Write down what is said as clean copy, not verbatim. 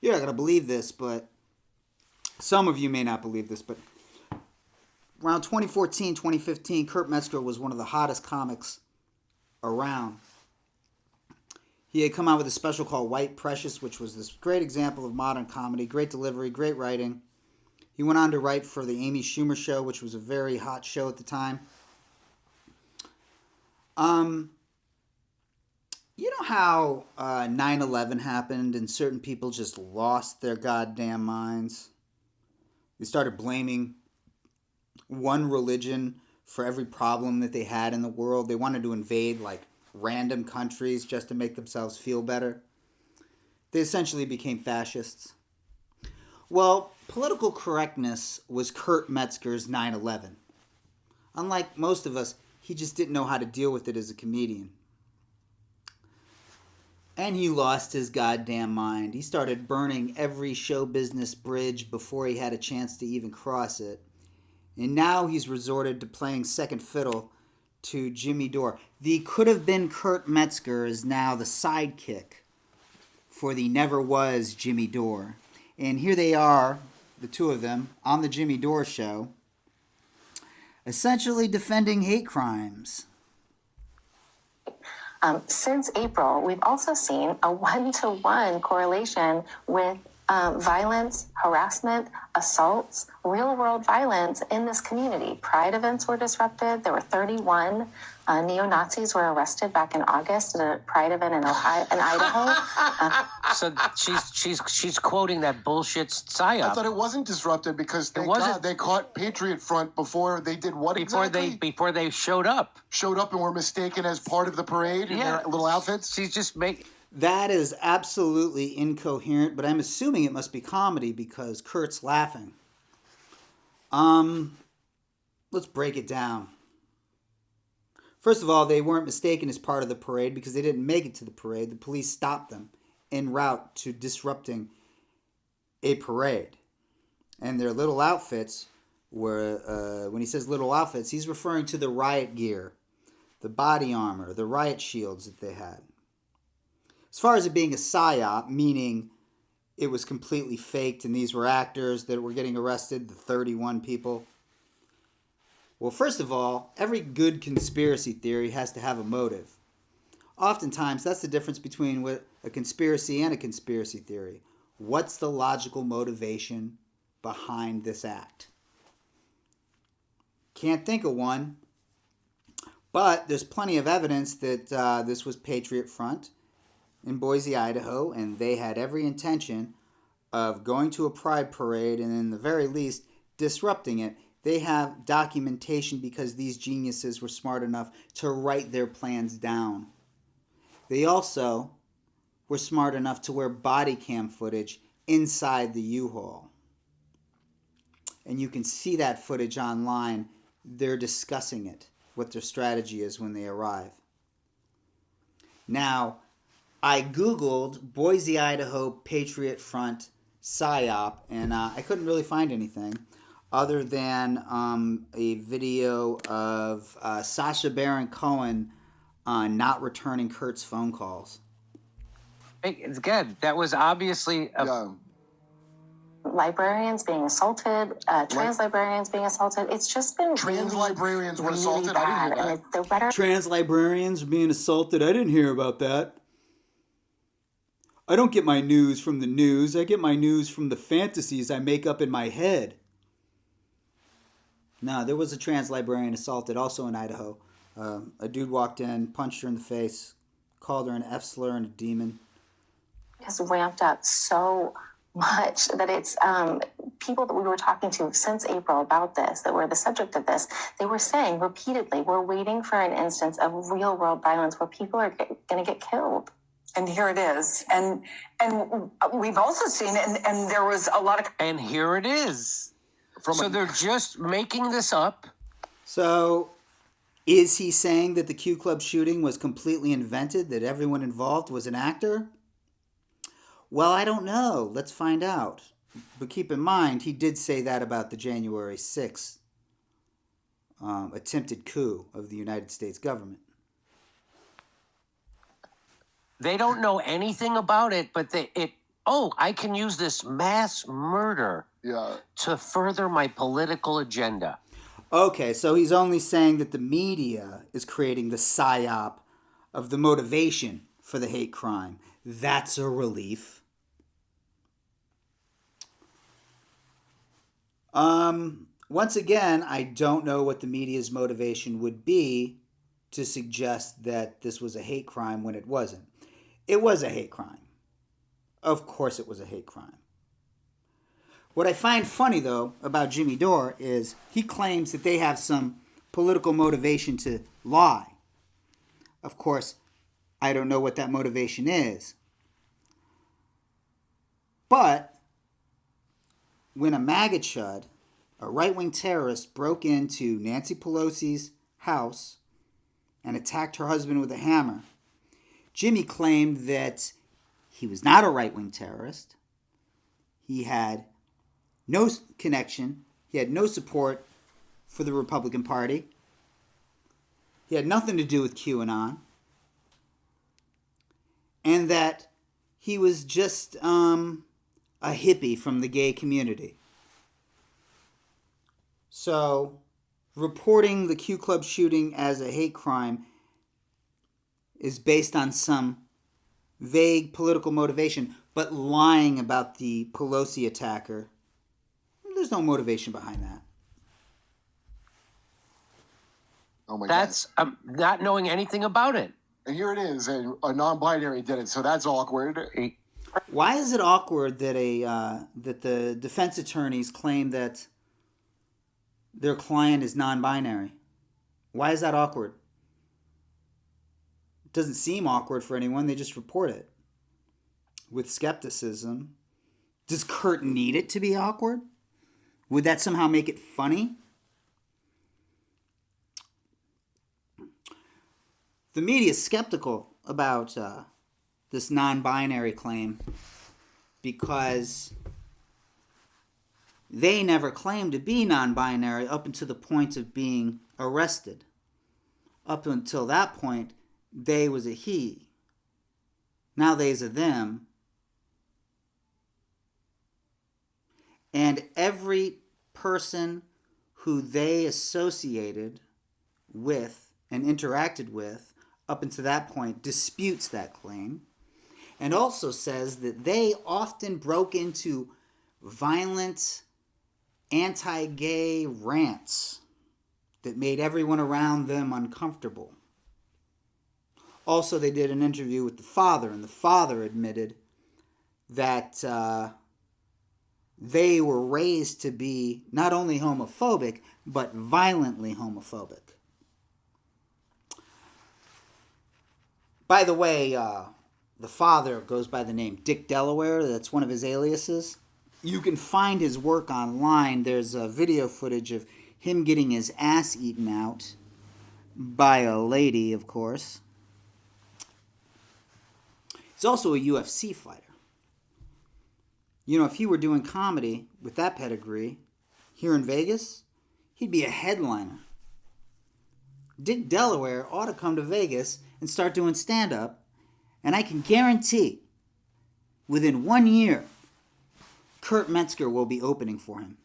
You're not going to believe this, but some of you may not believe this, but around 2014, 2015, Kurt Metzger was one of the hottest comics around. He had come out with a special called White Precious, which was this great example of modern comedy, great delivery, great writing. He went on to write for the Amy Schumer Show, which was a very hot show at the time. You know how 9/11 happened and certain people just lost their goddamn minds? They started blaming one religion for every problem that they had in the world. They wanted to invade like random countries just to make themselves feel better. They essentially became fascists. Well, political correctness was Kurt Metzger's 9/11. Unlike most of us, he just didn't know how to deal with it as a comedian. And he lost his goddamn mind. He started burning every show business bridge before he had a chance to even cross it. And now he's resorted to playing second fiddle to Jimmy Dore. The could have been Kurt Metzger is now the sidekick for the never was Jimmy Dore. And here they are, the two of them, on the Jimmy Dore show, essentially defending hate crimes. Since April, we've also seen a 1-to-1 correlation with violence, harassment, assaults, real-world violence in this community. Pride events were disrupted. There were 31 neo-Nazis were arrested back in August at a Pride event in Idaho. So she's quoting that bullshit Psy-Op. I thought it wasn't disrupted because thank God they caught Patriot Front before they did what exactly? Before they showed up. Showed up and were mistaken as part of the parade in their little outfits? She's just making... That is absolutely incoherent, but I'm assuming it must be comedy because Kurt's laughing. Let's break it down. First of all, they weren't mistaken as part of the parade because they didn't make it to the parade. The police stopped them en route to disrupting a parade. And their little outfits were, when he says little outfits, he's referring to the riot gear, the body armor, the riot shields that they had. As far as it being a psy-op, meaning it was completely faked and these were actors that were getting arrested, the 31 people. Well, first of all, every good conspiracy theory has to have a motive. Oftentimes, that's the difference between a conspiracy and a conspiracy theory. What's the logical motivation behind this act? Can't think of one, but there's plenty of evidence that this was Patriot Front in Boise, Idaho, and they had every intention of going to a pride parade and, in the very least, disrupting it. They have documentation because these geniuses were smart enough to write their plans down. They also were smart enough to wear body cam footage inside the U-Haul. And you can see that footage online. They're discussing it, what their strategy is when they arrive. Now, I Googled Boise, Idaho Patriot Front Psy-Op, and I couldn't really find anything other than a video of Sacha Baron Cohen not returning Kurt's phone calls. It's good. That was obviously... Librarians being assaulted, trans librarians being assaulted. It's just been trans librarians were assaulted. Bad. I didn't hear that. The rhetoric... Trans librarians being assaulted. I didn't hear about that. I don't get my news from the news. I get my news from the fantasies I make up in my head. No, there was a trans librarian assaulted also in Idaho. A dude walked in, punched her in the face, called her an F-slur and a demon. Has ramped up so much that it's people that we were talking to since April about this, that were the subject of this, they were saying repeatedly, we're waiting for an instance of real world violence where people are going to get killed. And here it is. And we've also seen it, and there was a lot of... And here it is. So they're just making this up. So is he saying that the Q Club shooting was completely invented, that everyone involved was an actor? Well, I don't know. Let's find out. But keep in mind, he did say that about the January 6th attempted coup of the United States government. They don't know anything about it, but oh, I can use this mass murder Yeah. to further my political agenda. Okay, so he's only saying that the media is creating the Psy-Op of the motivation for the hate crime. That's a relief. Once again, I don't know what the media's motivation would be to suggest that this was a hate crime when it wasn't. It was a hate crime. Of course it was a hate crime. What I find funny, though, about Jimmy Dore is he claims that they have some political motivation to lie. Of course, I don't know what that motivation is. But when a MAGA chud, a right-wing terrorist, broke into Nancy Pelosi's house and attacked her husband with a hammer, Jimmy claimed that he was not a right-wing terrorist. He had no connection. He had no support for the Republican Party. He had nothing to do with QAnon. And that he was just a hippie from the gay community. So, reporting the Q Club shooting as a hate crime is based on some vague political motivation, but lying about the Pelosi attacker, there's no motivation behind that. Oh my That's not knowing anything about it. And here it is, a non-binary did it, so that's awkward. Why is it awkward that that the defense attorneys claim that their client is non-binary? Why is that awkward? It doesn't seem awkward for anyone. They just report it with skepticism. Does Kurt need it to be awkward? Would that somehow make it funny? The media is skeptical about this non-binary claim because they never claimed to be non-binary up until the point of being arrested. Up until that point, they was a he. Now they's a them. And every person who they associated with and interacted with up until that point disputes that claim, and also says that they often broke into violent anti-gay rants that made everyone around them uncomfortable. Also, they did an interview with the father, and the father admitted that they were raised to be not only homophobic, but violently homophobic. By the way, the father goes by the name Dick Delaware. That's one of his aliases. You can find his work online. There's video footage of him getting his ass eaten out by a lady, of course. He's also a UFC fighter. You know, if he were doing comedy with that pedigree here in Vegas, he'd be a headliner. Dick Delaware ought to come to Vegas and start doing stand-up, and I can guarantee within 1 year, Kurt Metzger will be opening for him.